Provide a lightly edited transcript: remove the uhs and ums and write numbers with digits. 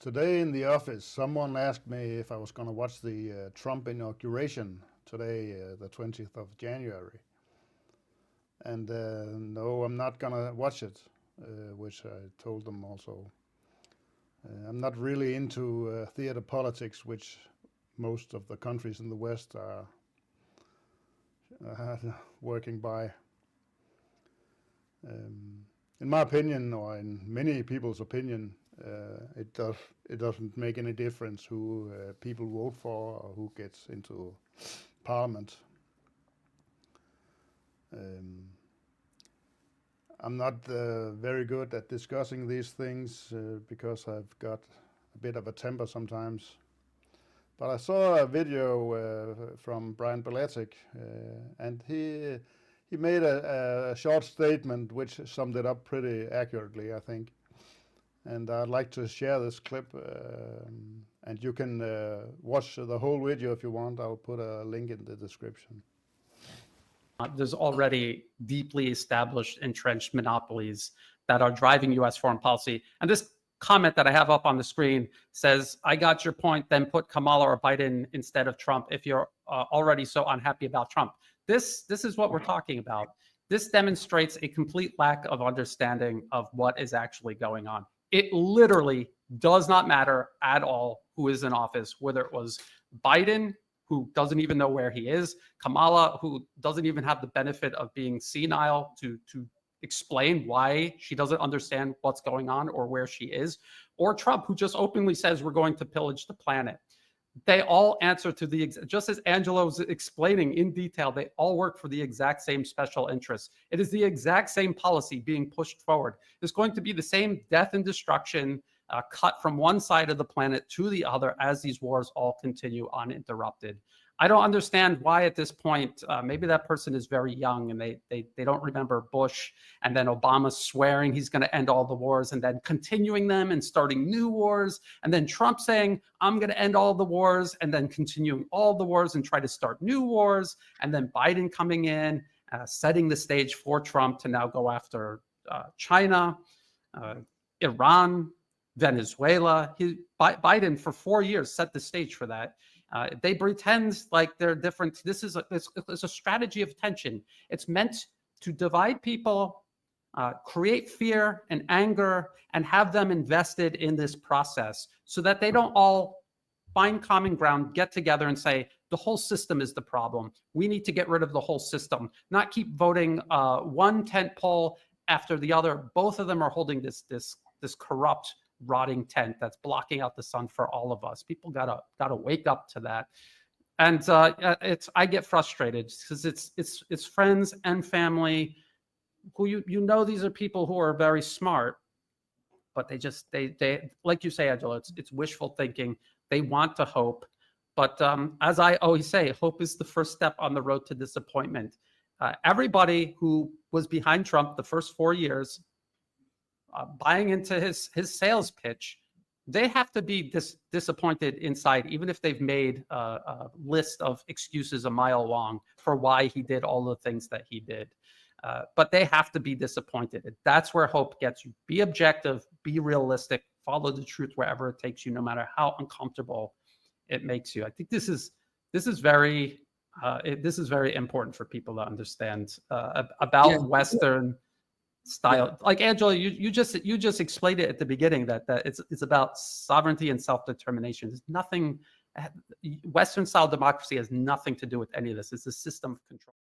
Today in the office, someone asked me if I was going to watch the Trump inauguration today, the 20th of January. And no, I'm not going to watch it, which I told them also. I'm not really into theater politics, which most of the countries in the West are working by. In my opinion, or in many people's opinion, it doesn't make any difference who people vote for or who gets into parliament. I'm not very good at discussing these things because I've got a bit of a temper sometimes. But I saw a video from Berletic, and he made a short statement which summed it up pretty accurately, I think. And I'd like to share this clip, and you can watch the whole video if you want. I'll put a link in the description. There's already deeply established entrenched monopolies that are driving U.S. foreign policy. And this comment that I have up on the screen says, I got your point, then put Kamala or Biden instead of Trump if you're already so unhappy about Trump. This is what we're talking about. This demonstrates a complete lack of understanding of what is actually going on. It literally does not matter at all who is in office, whether it was Biden, who doesn't even know where he is, Kamala, who doesn't even have the benefit of being senile to explain why she doesn't understand what's going on or where she is, or Trump, who just openly says we're going to pillage the planet. They all answer to just as Angela was explaining in detail, they all work for the exact same special interests. It is the exact same policy being pushed forward. There's going to be the same death and destruction cut from one side of the planet to the other as these wars all continue uninterrupted. I don't understand why at this point, maybe that person is very young and they don't remember Bush and then Obama swearing he's going to end all the wars and then continuing them and starting new wars, and then Trump saying, I'm going to end all the wars and then continuing all the wars and try to start new wars, and then Biden coming in, setting the stage for Trump to now go after China, Iran, Venezuela. Biden for 4 years set the stage for that. They pretend like they're different. This is a strategy of tension. It's meant to divide people, create fear and anger, and have them invested in this process so that they don't all find common ground, get together and say, the whole system is the problem. We need to get rid of the whole system, not keep voting one tent pole after the other. Both of them are holding this corrupt, rotting tent that's blocking out the sun for all of us. People gotta wake up to that. And I get frustrated because it's friends and family who you know these are people who are very smart, but they like you say, Angela, it's wishful thinking. They want to hope, but as I always say, hope is the first step on the road to disappointment. Everybody who was behind Trump the first 4 years, buying into his sales pitch, they have to be disappointed inside, even if they've made a list of excuses a mile long for why he did all the things that he did. But they have to be disappointed. That's where hope gets you. Be objective, be realistic, follow the truth wherever it takes you, no matter how uncomfortable it makes you. I think this is very important for people to understand about Western style. Like Angela, you just explained it at the beginning that it's about sovereignty and self-determination. There's nothing, Western style democracy has nothing to do with any of this. It's a system of control.